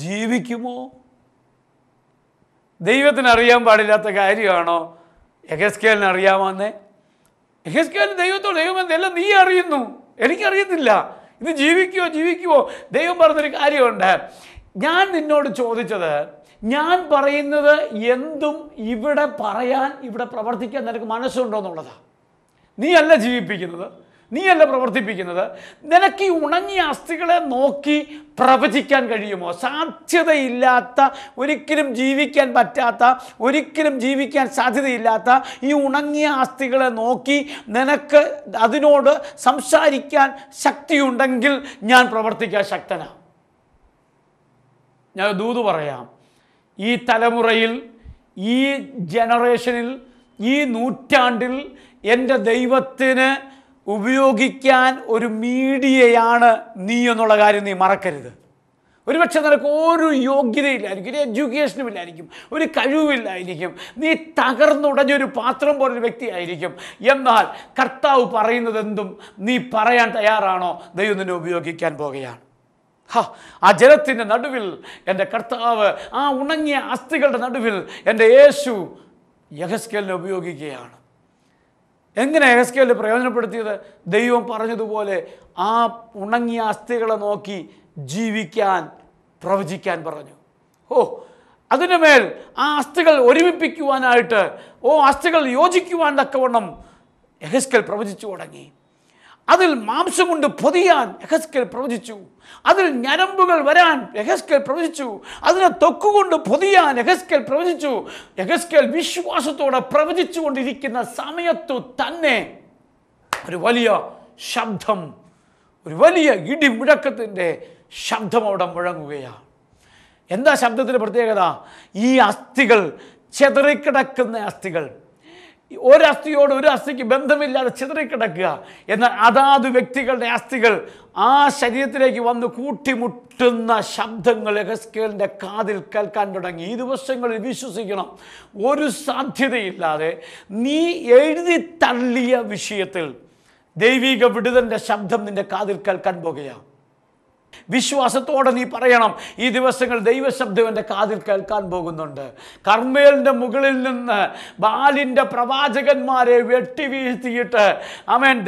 ജീവിക്കുമോ? ദൈവത്തിന് അറിയാൻ പാടില്ലാത്ത കാര്യമാണോ യെഹെസ്കേലിന് അറിയാമെന്ന്? യെഹെസ്കേലിന് ദൈവത്തോട്, ദൈവം എല്ലാം നീ അറിയുന്നു, എനിക്കറിയത്തില്ല, ഇത് ജീവിക്കുമോ? ദൈവം പറഞ്ഞൊരു കാര്യമുണ്ട്, ഞാൻ നിന്നോട് ചോദിച്ചത്, ഞാൻ പറയുന്നത് എന്തും ഇവിടെ പറയാൻ, ഇവിടെ പ്രവർത്തിക്കാൻ നിനക്ക് മനസ്സുണ്ടോ എന്നുള്ളതാണ്. നീയല്ല ജീവിപ്പിക്കുന്നത്, നീയല്ല പ്രവർത്തിപ്പിക്കുന്നത്. നിനക്ക് ഈ ഉണങ്ങിയ അസ്ഥികളെ നോക്കി പ്രവചിക്കാൻ കഴിയുമോ? സാധ്യതയില്ലാത്ത, ഒരിക്കലും ജീവിക്കാൻ പറ്റാത്ത, ഒരിക്കലും ജീവിക്കാൻ സാധ്യതയില്ലാത്ത ഈ ഉണങ്ങിയ അസ്ഥികളെ നോക്കി നിനക്ക് അതിനോട് സംസാരിക്കാൻ ശക്തിയുണ്ടെങ്കിൽ ഞാൻ പ്രവർത്തിക്കാൻ ശക്തനാണ്. ഞാൻ ദൂത് പറയാം, ഈ തലമുറയിൽ, ഈ ജനറേഷനിൽ, ഈ നൂറ്റാണ്ടിൽ എൻ്റെ ദൈവത്തിന് ഉപയോഗിക്കാൻ ഒരു മീഡിയയാണ് നീ എന്നുള്ള കാര്യം നീ മറക്കരുത്. ഒരുപക്ഷെ നിനക്ക് ഒരു യോഗ്യതയില്ലായിരിക്കും, ഒരു എഡ്യൂക്കേഷനും ഇല്ലായിരിക്കും, ഒരു കഴിവില്ലായിരിക്കും, നീ തകർന്നുടഞ്ഞൊരു പാത്രം പോലൊരു വ്യക്തിയായിരിക്കും. എന്നാൽ കർത്താവ് പറയുന്നത് എന്തും നീ പറയാൻ തയ്യാറാണോ? ദൈവം നിന്നെ ഉപയോഗിക്കാൻ പോകുകയാണ്. ആ ജലത്തിൻ്റെ നടുവിൽ എൻ്റെ കർത്താവ്, ആ ഉണങ്ങിയ അസ്ഥികളുടെ നടുവിൽ എൻ്റെ യേശു യെഹെസ്കേലിനെ ഉപയോഗിക്കുകയാണ്. എങ്ങനെ യെഹെസ്കേലിനെ പ്രയോജനപ്പെടുത്തിയത്? ദൈവം പറഞ്ഞതുപോലെ ആ ഉണങ്ങിയ അസ്ഥികളെ നോക്കി ജീവിക്കാൻ, പ്രവചിക്കാൻ പറഞ്ഞു. അതിനു മേൽ ആ അസ്ഥികൾ ഒരുമിപ്പിക്കുവാനായിട്ട്, അസ്ഥികൾ യോജിക്കുവാൻ തക്കവണ്ണം യെഹെസ്കേൽ പ്രവചിച്ചു തുടങ്ങി. അതിൽ മാംസം കൊണ്ട് പൊതിയാൻ യെഹെസ്കേൽ പ്രവചിച്ചു. അതിൽ ഞരമ്പുകൾ വരാൻ യെഹെസ്കേൽ പ്രവചിച്ചു. അതിനെ തൊക്കുകൊണ്ട് പൊതിയാൻ യെഹെസ്കേൽ പ്രവചിച്ചു. യെഹെസ്കേൽ വിശ്വാസത്തോടെ പ്രവചിച്ചു കൊണ്ടിരിക്കുന്ന സമയത്തു തന്നെ ഒരു വലിയ ശബ്ദം, ഒരു വലിയ ഇടിമുഴക്കത്തിൻ്റെ ശബ്ദം അവിടെ മുഴങ്ങുകയാണ്. എന്താ ശബ്ദത്തിൻ്റെ പ്രത്യേകത? ഈ അസ്ഥികൾ, ചെതറിക്കിടക്കുന്ന അസ്ഥികൾ, ഒരസ്ഥിയോട് ഒരു അസ്ഥിക്ക് ബന്ധമില്ലാതെ ചിതറിക്കിടക്കുക. എന്നാൽ അതാത് വ്യക്തികളുടെ അസ്ഥികൾ ആ ശരീരത്തിലേക്ക് വന്ന് കൂട്ടിമുട്ടുന്ന ശബ്ദങ്ങൾ യെഹെസ്കേലിൻ്റെ കാതിൽ കേൾക്കാൻ തുടങ്ങി. ഈ ദിവസങ്ങളിൽ വിശ്വസിക്കണം, ഒരു സാധ്യതയില്ലാതെ നീ എഴുതി തള്ളിയ വിഷയത്തിൽ ദൈവിക വിടുതലിൻ്റെ ശബ്ദം നിന്റെ കാതിൽ കേൾക്കാൻ പോകുകയാണ്. വിശ്വാസത്തോടെ നീ പറയണം, ഈ ദിവസങ്ങൾ ദൈവശബ്ദം എൻ്റെ കാതിൽ കേൾക്കാൻ പോകുന്നുണ്ട്. കർമ്മേലിൻ്റെ മുകളിൽ നിന്ന് ബാലിൻ്റെ പ്രവാചകന്മാരെ വെട്ടി വീഴ്ത്തിയിട്ട്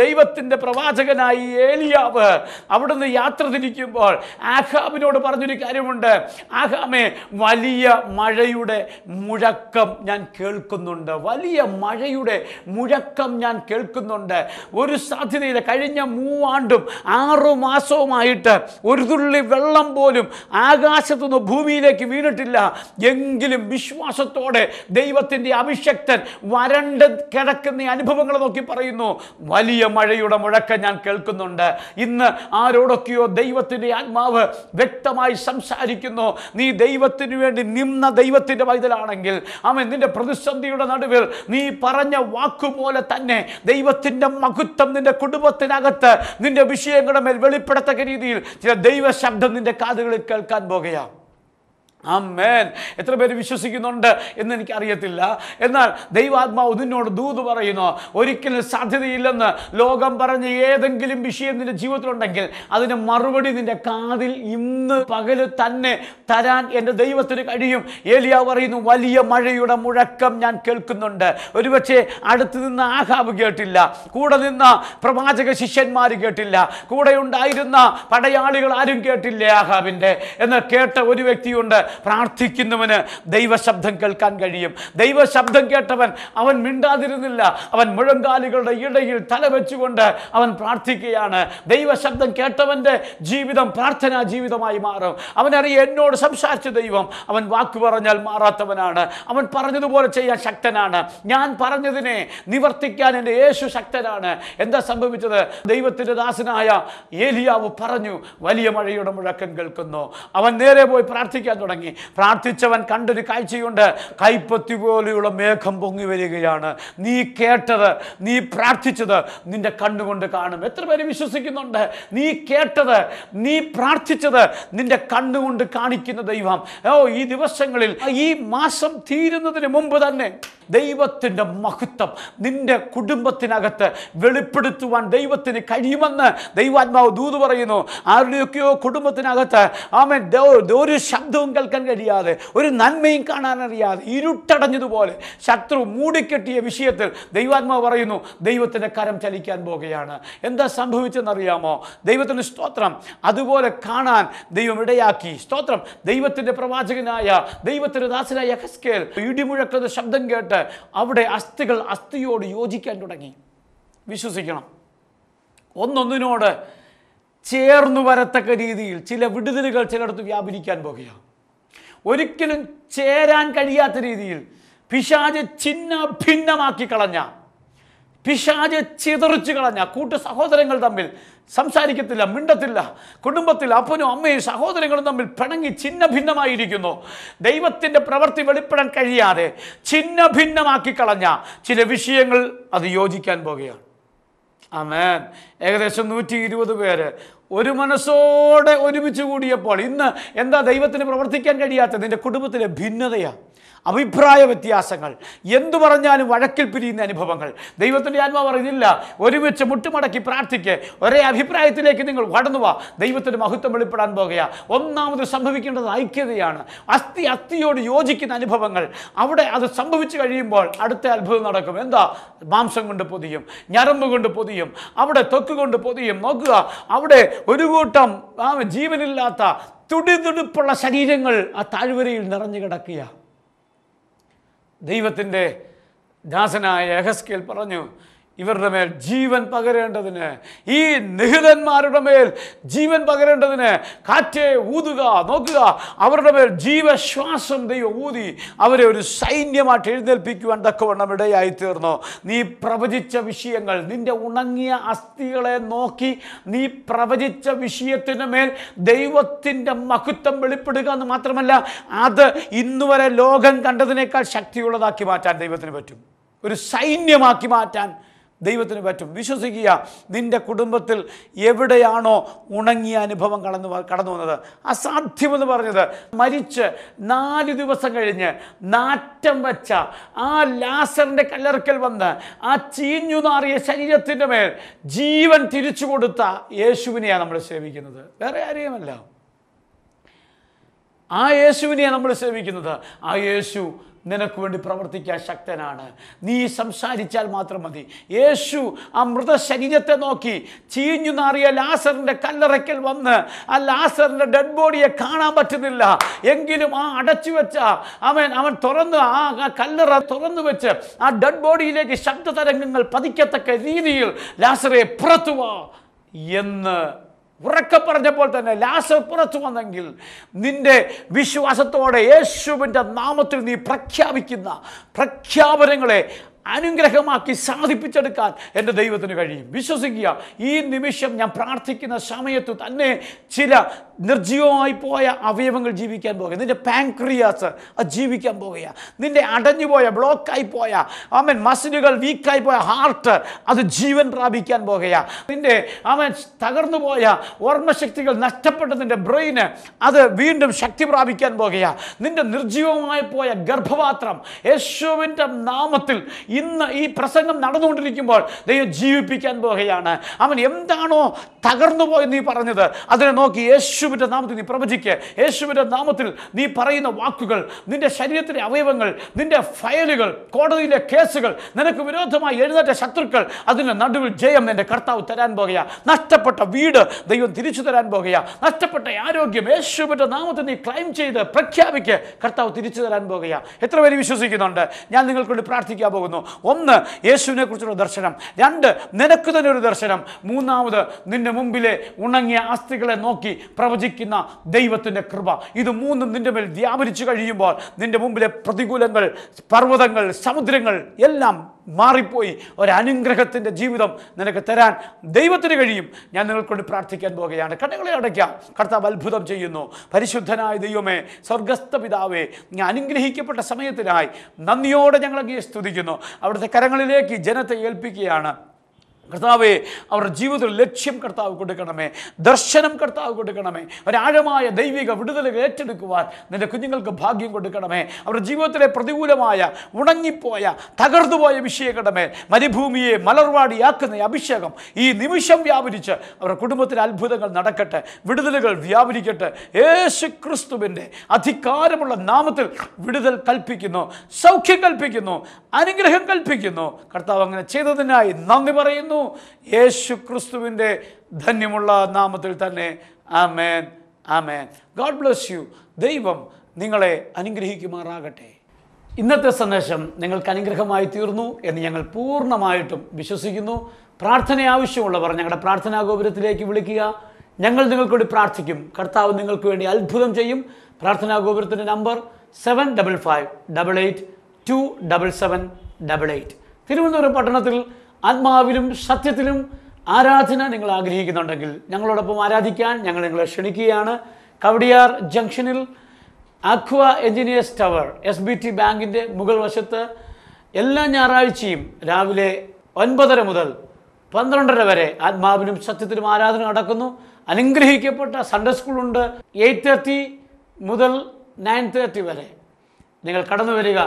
ദൈവത്തിൻ്റെ പ്രവാചകനായി ഏലിയാവ് അവിടുന്ന് യാത്ര തിരിക്കുമ്പോൾ ആഹാബിനോട് പറഞ്ഞൊരു കാര്യമുണ്ട്. ആഹാമേ, വലിയ മഴയുടെ മുഴക്കം ഞാൻ കേൾക്കുന്നുണ്ട്. വലിയ മഴയുടെ മുഴക്കം ഞാൻ കേൾക്കുന്നുണ്ട്. ഒരു സാധ്യതയില്ല. കഴിഞ്ഞ 3 ആണ്ടും 6 മാസവുമായിട്ട് ഒരു തുള്ളി വെള്ളം പോലും ആകാശത്തുനിന്ന് ഭൂമിയിലേക്ക് വീണിട്ടില്ല. എങ്കിലും വിശ്വാസത്തോടെ ദൈവത്തിൻ്റെ അഭിഷക്തൻ വരണ്ട് കിടക്കുന്ന അനുഭവങ്ങൾ നോക്കി പറയുന്നു, വലിയ മഴയുടെ മുഴക്കം ഞാൻ കേൾക്കുന്നുണ്ട്. ഇന്ന് ആരോടൊക്കെയോ ദൈവത്തിൻ്റെ ആത്മാവ് വ്യക്തമായി സംസാരിക്കുന്നു. നീ ദൈവത്തിന് വേണ്ടി നിന്ന ദൈവത്തിൻ്റെ പൈതലാണെങ്കിൽ നിന്റെ പ്രതിസന്ധിയുടെ നടുവിൽ നീ പറഞ്ഞ വാക്കുപോലെ തന്നെ ദൈവത്തിൻ്റെ മഹത്വം നിന്റെ കുടുംബത്തിനകത്ത് നിന്റെ വിഷയങ്ങളുടെ മേൽ വെളിപ്പെടത്തക്ക രീതിയിൽ ചില ദൈവശബ്ദം നിന്റെ കാതുകളിൽ കേൾക്കാൻ പോകുകയാണ്. ആമേൻ. എത്ര പേര് വിശ്വസിക്കുന്നുണ്ട് എന്ന് എനിക്കറിയത്തില്ല. എന്നാൽ ദൈവാത്മാവ് നിന്നോട് ദൂത് പറയുന്നു, ഒരിക്കലും സാധ്യതയില്ലെന്ന് ലോകം പറഞ്ഞ ഏതെങ്കിലും വിഷയം നിന്റെ ജീവിതത്തിലുണ്ടെങ്കിൽ അതിന് മറുപടി നിന്റെ കാതിൽ ഇന്ന് പകല് തന്നെ തരാൻ എൻ്റെ ദൈവത്തിന് കഴിയും. ഏലിയാവ് പറയുന്നു, വലിയ മഴയുടെ മുഴക്കം ഞാൻ കേൾക്കുന്നുണ്ട്. ഒരുപക്ഷെ അടുത്ത് നിന്ന് ആഹാബ് കേട്ടില്ല, കൂടെ നിന്ന പ്രവാചക ശിഷ്യന്മാർ കേട്ടില്ല, കൂടെ ഉണ്ടായിരുന്ന പടയാളികൾ ആരും കേട്ടില്ല ആഹാബിൻ്റെ. എന്നാൽ കേട്ട ഒരു വ്യക്തിയുണ്ട്. പ്രാർത്ഥിക്കുന്നവന് ദൈവശബ്ദം കേൾക്കാൻ കഴിയും. ദൈവശബ്ദം കേട്ടവൻ അവൻ മിണ്ടാതിരുന്നില്ല. അവൻ മുഴങ്കാലുകളുടെ ഇടയിൽ തല വെച്ചുകൊണ്ട് അവൻ പ്രാർത്ഥിക്കുകയാണ്. ദൈവശബ്ദം കേട്ടവൻ്റെ ജീവിതം പ്രാർത്ഥനാ ജീവിതമായി മാറും. അവനറിയാം, എന്നോട് സംസാരിച്ച ദൈവം അവൻ വാക്ക് പറഞ്ഞാൽ മാറാത്തവനാണ്. അവൻ പറഞ്ഞതുപോലെ ചെയ്യാൻ ശക്തനാണ്. ഞാൻ പറഞ്ഞതിനെ നിവർത്തിക്കാൻ എൻ്റെ യേശു ശക്തനാണ്. എന്താ സംഭവിച്ചത്? ദൈവത്തിൻ്റെ ദാസനായ ഏലിയാവ് പറഞ്ഞു, വലിയ മഴയുടെ മുഴക്കം കേൾക്കുന്നു. അവൻ നേരെ പോയി പ്രാർത്ഥിക്കാൻ തുടങ്ങി. പ്രാർത്ഥിച്ചവൻ കണ്ടൊരു കാഴ്ചയുണ്ട്. കൈപ്പത്തി പോലെയുള്ള മേഘം പൊങ്ങി വരികയാണ്. നീ കേട്ടത്, നീ പ്രാർത്ഥിച്ചത് നിന്റെ കണ്ണുകൊണ്ട് കാണും. എത്ര പേര് വിശ്വസിക്കുന്നുണ്ട്? നീ കേട്ടത്, നീ പ്രാർത്ഥിച്ചത് നിന്റെ കണ്ണുകൊണ്ട് കാണിക്കുന്ന ദൈവം ഈ ദിവസങ്ങളിൽ, ഈ മാസം തീരുന്നതിന് മുമ്പ് തന്നെ ദൈവത്തിൻ്റെ മഹത്വം നിന്റെ കുടുംബത്തിനകത്ത് വെളിപ്പെടുത്തുവാൻ ദൈവത്തിന് കഴിയുമെന്ന് ദൈവാത്മാവ് ദൂത് പറയുന്നു. ആരുടെയൊക്കെയോ കുടുംബത്തിനകത്ത് ഒരു ശബ്ദവും കേൾക്കാൻ കഴിയാതെ, ഒരു നന്മയും കാണാനറിയാതെ ഇരുട്ടടഞ്ഞതുപോലെ ശത്രു മൂടിക്കെട്ടിയ വിഷയത്തിൽ ദൈവാത്മാവ് പറയുന്നു, ദൈവത്തിൻ്റെ കരം ചലിക്കാൻ പോകുകയാണ്. എന്താ സംഭവിച്ചെന്നറിയാമോ? ദൈവത്തിന് സ്തോത്രം. അതുപോലെ കാണാൻ ദൈവം ഇടയാക്കി. സ്തോത്രം. ദൈവത്തിൻ്റെ പ്രവാചകനായ ദൈവത്തിൻ്റെ ദാസനായ യെഹെസ്കേൽ ഇടിമുഴക്കുന്ന ശബ്ദം കേട്ട് അവിടെ അസ്ഥികൾ അസ്ഥിയോട് യോജിക്കാൻ തുടങ്ങി. വിശ്വസിക്കണം, ഒന്നൊന്നിനോട് ചേർന്നു വരത്തക്ക രീതിയിൽ ചില വിടുതലുകൾ ചിലയിടത്ത് വ്യാപരിക്കാൻ പോകുകയാണ്. ഒരിക്കലും ചേരാൻ കഴിയാത്ത രീതിയിൽ പിശാച് ചിന്ന ഭിന്നമാക്കി കളഞ്ഞ, പിശാച് ചിതറിച്ചു കളഞ്ഞ കൂട്ടു സഹോദരങ്ങൾ തമ്മിൽ സംസാരിക്കത്തില്ല, മിണ്ടത്തില്ല. കുടുംബത്തിൽ അപ്പനും അമ്മയും സഹോദരങ്ങളും തമ്മിൽ പിണങ്ങി ചിന്ന ഭിന്നമായിരിക്കുന്നു. ദൈവത്തിൻ്റെ പ്രവൃത്തി വെളിപ്പെടാൻ കഴിയാതെ ചിന്ന ഭിന്നമാക്കി കളഞ്ഞ ചില വിഷയങ്ങൾ അത് യോജിക്കാൻ പോകുകയാണ്. ആമേൻ. ഏകദേശം 120 പേര് ഒരു മനസ്സോടെ ഒരുമിച്ച് കൂടിയപ്പോൾ ഇന്ന് എന്താ ദൈവത്തിന് പ്രവർത്തിക്കാൻ കഴിയാത്ത? നിന്റെ കുടുംബത്തിലെ ഭിന്നതയാണ്, അഭിപ്രായ വ്യത്യാസങ്ങൾ, എന്തു പറഞ്ഞാലും വഴക്കിൽ പിരിയുന്ന അനുഭവങ്ങൾ. ദൈവത്തിൻ്റെ ആത്മാവ് പറയുന്നില്ല, ഒരുമിച്ച് മുട്ടുമടക്കി പ്രാർത്ഥിക്ക്. ഒരേ അഭിപ്രായത്തിലേക്ക് നിങ്ങൾ കടന്നു വാ. ദൈവത്തിൻ്റെ മഹത്വം വെളിപ്പെടാൻ പോകുക. ഒന്നാമത് സംഭവിക്കേണ്ടത് ഐക്യതയാണ്. അസ്ഥിയോട് യോജിക്കുന്ന അനുഭവങ്ങൾ. അവിടെ അത് സംഭവിച്ചു കഴിയുമ്പോൾ അടുത്ത അത്ഭുതം നടക്കും. എന്താ? മാംസം കൊണ്ട് പൊതിയും, ഞരമ്പ് കൊണ്ട് പൊതിയും, അവിടെ ത്വക്ക് കൊണ്ട് പൊതിയും. നോക്കുക, അവിടെ ഒരു കൂട്ടം ജീവനില്ലാത്ത തുടിതുടുപ്പുള്ള ശരീരങ്ങൾ ആ താഴ്വരയിൽ നിറഞ്ഞു കിടക്കുക. ദൈവത്തിൻ്റെ ദാസനായ യെഹെസ്കേൽ പറഞ്ഞു, ഇവരുടെ മേൽ ജീവൻ പകരേണ്ടതിന്, ഈ നിഹിതന്മാരുടെ മേൽ ജീവൻ പകരേണ്ടതിന് കാറ്റേ ഊതുക. നോക്കുക, അവരുടെ മേൽ ജീവശ്വാസം ദൈവം ഊതി അവരെ ഒരു സൈന്യമായിട്ട് എഴുന്നേൽപ്പിക്കുവാൻ തക്കവണ്ണം ഇടയായി തീർന്നു. നീ പ്രവചിച്ച വിഷയങ്ങൾ, നിന്റെ ഉണങ്ങിയ അസ്ഥികളെ നോക്കി നീ പ്രവചിച്ച വിഷയത്തിന് മേൽ ദൈവത്തിൻ്റെ മഹത്വം വെളിപ്പെടുക എന്ന് മാത്രമല്ല, അത് ഇന്നുവരെ ലോകം കണ്ടതിനേക്കാൾ ശക്തിയുള്ളതാക്കി മാറ്റാൻ ദൈവത്തിന് പറ്റും. ഒരു സൈന്യമാക്കി മാറ്റാൻ ദൈവത്തിന് പറ്റും. വിശ്വസിക്കുക, നിൻ്റെ കുടുംബത്തിൽ എവിടെയാണോ ഉണങ്ങിയ അനുഭവം കടന്നു വന്നത്, അസാധ്യമെന്ന് പറഞ്ഞത്, മരിച്ച് 4 ദിവസം കഴിഞ്ഞ് നാറ്റം വെച്ച ആ ലാസറിൻ്റെ കല്ലറക്കൽ വന്ന് ആ ചീഞ്ഞു നാറിയ ശരീരത്തിൻ്റെ മേൽ ജീവൻ തിരിച്ചു കൊടുത്ത യേശുവിനെയാണ് നമ്മൾ സേവിക്കുന്നത്, വേറെ ആരെയുമല്ല. ആ യേശുവിനെയാണ് നമ്മൾ സേവിക്കുന്നത്. ആ യേശു നിനക്ക് വേണ്ടി പ്രവർത്തിക്കാൻ ശക്തനാണ്. നീ സംസാരിച്ചാൽ മാത്രം മതി. യേശു ആ മൃതശരീരത്തെ നോക്കി ചീഞ്ഞു നാറിയ ലാസറിൻ്റെ കല്ലറയ്ക്കൽ വന്ന് ആ ലാസറിൻ്റെ ഡെഡ് ബോഡിയെ കാണാൻ പറ്റുന്നില്ല എങ്കിലും ആ അടച്ചു വെച്ച അവൻ തുറന്ന് ആ കല്ലറ തുറന്നു വെച്ച് ആ ഡെഡ് ബോഡിയിലേക്ക് ശബ്ദ തരംഗങ്ങൾ പതിക്കത്തക്ക രീതിയിൽ ലാസറെ പുറത്തു വാ എന്ന് ഉറക്കെ പറഞ്ഞപ്പോൾ തന്നെ ലാസർ പുറത്തു വന്നെങ്കിൽ നിന്റെ വിശ്വാസത്തോടെ യേശുവിൻ്റെ നാമത്തിൽ നീ പ്രഖ്യാപിക്കുന്ന പ്രഖ്യാപനങ്ങളെ അനുഗ്രഹമാക്കി സാധിപ്പിച്ചെടുക്കാൻ എൻ്റെ ദൈവത്തിന് കഴിയും. വിശ്വസിക്കുക, ഈ നിമിഷം ഞാൻ പ്രാർത്ഥിക്കുന്ന സമയത്ത് തന്നെ ചില നിർജ്ജീവമായി പോയ അവയവങ്ങൾ ജീവിക്കാൻ പോകുക. നിൻ്റെ പാൻക്രിയാസ് അത് ജീവിക്കാൻ പോകുക. നിൻ്റെ അടഞ്ഞുപോയ ബ്ലോക്കായി പോയ മസിലുകൾ വീക്കായി പോയ ഹാർട്ട് അത് ജീവൻ പ്രാപിക്കാൻ പോകുക. നിൻ്റെ തകർന്നു പോയ ഓർമ്മശക്തികൾ നഷ്ടപ്പെട്ട നിൻ്റെ ബ്രെയിന് അത് വീണ്ടും ശക്തി പ്രാപിക്കാൻ പോകുക. നിൻ്റെ നിർജ്ജീവമായി പോയ ഗർഭപാത്രം യേശുവിൻ്റെ നാമത്തിൽ ഇന്ന് ഈ പ്രസംഗം നടന്നുകൊണ്ടിരിക്കുമ്പോൾ ദൈവം ജീവിപ്പിക്കാൻ പോകുകയാണ്. അവൻ എന്താണോ തകർന്നു പോയി നീ പറഞ്ഞത് അതിനെ നോക്കി യേശുവിൻ്റെ നാമത്തിൽ നീ പ്രവചിക്കുക. യേശുവിൻ്റെ നാമത്തിൽ നീ പറയുന്ന വാക്കുകൾ, നിന്റെ ശരീരത്തിലെ അവയവങ്ങൾ, നിന്റെ ഫയലുകൾ, കോടതിയിലെ കേസുകൾ, നിനക്ക് വിരോധമായി എഴുന്നേറ്റ ശത്രുക്കൾ, അതിൻ്റെ നടുവിൽ ജയം എൻ്റെ കർത്താവ് തരാൻ പോകുക. നഷ്ടപ്പെട്ട വീട് ദൈവം തിരിച്ചു തരാൻ പോകുക. നഷ്ടപ്പെട്ട ആരോഗ്യം യേശുവിൻ്റെ നാമത്തിൽ നീ ക്ലെയിം ചെയ്ത് പ്രഖ്യാപിക്കുക, കർത്താവ് തിരിച്ചു തരാൻ പോകുക. എത്ര പേര് വിശ്വസിക്കുന്നുണ്ട്? ഞാൻ നിങ്ങൾക്ക് വേണ്ടി പ്രാർത്ഥിക്കാൻ പോകുന്നു. 1, യേശുവിനെ കുറിച്ചുള്ള ദർശനം. 2, നിനക്ക് തന്നെ ഒരു ദർശനം. 3, നിന്റെ മുമ്പിലെ ഉണങ്ങിയ അസ്ഥികളെ നോക്കി പ്രവചിക്കുന്ന ദൈവത്തിൻ്റെ കൃപ. ഇത് 3 നിന്റെ മേൽ വ്യാപരിച്ചു കഴിയുമ്പോൾ നിന്റെ മുമ്പിലെ പ്രതികൂലങ്ങൾ, പർവ്വതങ്ങൾ, സമുദ്രങ്ങൾ എല്ലാം മാറിപ്പോയി ഒരനുഗ്രഹത്തിൻ്റെ ജീവിതം നിനക്ക് തരാൻ ദൈവത്തിന് കഴിയും. ഞാൻ നിങ്ങൾക്കൊണ്ട് പ്രാർത്ഥിക്കാൻ പോകുകയാണ്. കണ്ണുകളെ അടയ്ക്കാം. കർത്താവ് അത്ഭുതം ചെയ്യുന്നു. പരിശുദ്ധനായ ദൈവമേ, സ്വർഗസ്ഥ പിതാവേ, ഞാൻ അനുഗ്രഹിക്കപ്പെട്ട സമയത്തിനായി നന്ദിയോടെ ഞങ്ങളങ്ങേ സ്തുതിക്കുന്നു. അവിടുത്തെ കരങ്ങളിലേക്ക് ജനത്തെ ഏൽപ്പിക്കുകയാണ്. കർത്താവേ, അവരുടെ ജീവിതത്തിൽ ലക്ഷ്യം കർത്താവ് കൊടുക്കണമേ, ദർശനം കർത്താവ് കൊടുക്കണമേ, ഒരാഴമായ ദൈവിക വിടുതലുകൾ ഏറ്റെടുക്കുവാൻ നിന്റെ കുഞ്ഞുങ്ങൾക്ക് ഭാഗ്യം കൊടുക്കണമേ. അവരുടെ ജീവിതത്തിലെ പ്രതികൂലമായ ഉണങ്ങിപ്പോയ തകർന്നുപോയ വിഷയങ്ങളുടെ മരുഭൂമിയെ മലർവാടിയാക്കുന്ന അഭിഷേകം ഈ നിമിഷം വ്യാപരിച്ച് അവരുടെ കുടുംബത്തിലെ അത്ഭുതങ്ങൾ നടക്കട്ടെ, വിടുതലുകൾ വ്യാപരിക്കട്ടെ. യേശു ക്രിസ്തുവിൻ്റെ അധികാരമുള്ള നാമത്തിൽ വിടുതൽ കൽപ്പിക്കുന്നു, സൗഖ്യം കൽപ്പിക്കുന്നു, അനുഗ്രഹം കൽപ്പിക്കുന്നു. കർത്താവ് അങ്ങനെ ചെയ്തതിനായി നന്ദി പറയുന്നു. യേശു ക്രിസ്തുവിൻ്റെ ധന്യമുള്ള നാമത്തിൽ തന്നെ. ആമേൻ, ആമേൻ. God bless you. ദൈവം നിങ്ങളെ അനുഗ്രഹിക്കുമാറാകട്ടെ. ഇന്നത്തെ സന്ദേശം നിങ്ങൾക്ക് അനുഗ്രഹമായി തീർന്നു എന്ന് ഞങ്ങൾ പൂർണ്ണമായിട്ടും വിശ്വസിക്കുന്നു. പ്രാർത്ഥന ആവശ്യമുള്ളവർ ഞങ്ങളുടെ പ്രാർത്ഥനാ ഗോപുരത്തിലേക്ക് വിളിക്കുക. ഞങ്ങൾ നിങ്ങൾക്ക് വേണ്ടി പ്രാർത്ഥിക്കും. കർത്താവ് നിങ്ങൾക്ക് വേണ്ടി അത്ഭുതം ചെയ്യും. പ്രാർത്ഥനാ ഗോപുരത്തിൻ്റെ നമ്പർ 7555282778. തിരുവനന്തപുരം പട്ടണത്തിൽ ആത്മാവിലും സത്യത്തിലും ആരാധന നിങ്ങൾ ആഗ്രഹിക്കുന്നുണ്ടെങ്കിൽ ഞങ്ങളോടൊപ്പം ആരാധിക്കാൻ ഞങ്ങൾ നിങ്ങളെ ക്ഷണിക്കുകയാണ്. കവടിയാർ ജംഗ്ഷനിൽ ആക്വ എഞ്ചിനീയേഴ്സ് ടവർ SBT ബാങ്കിൻ്റെ മുകൾ വശത്ത് എല്ലാ ഞായറാഴ്ചയും രാവിലെ 9:30 മുതൽ 12:30 വരെ ആത്മാവിലും സത്യത്തിലും ആരാധന നടക്കുന്നു. അനുഗ്രഹിക്കപ്പെട്ട സൺഡേ സ്കൂളുണ്ട്. 8:30 മുതൽ 9:30 വരെ നിങ്ങൾ കടന്നു വരിക.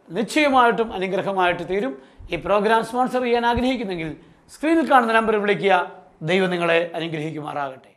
നിശ്ചയമായിട്ടും അനുഗ്രഹമായിട്ട് തീരും. ഈ പ്രോഗ്രാം സ്പോൺസർ ചെയ്യാൻ ആഗ്രഹിക്കുന്നെങ്കിൽ സ്ക്രീനിൽ കാണുന്ന നമ്പറിൽ വിളിക്കുക. ദൈവം നിങ്ങളെ അനുഗ്രഹിക്കുമാറാകട്ടെ.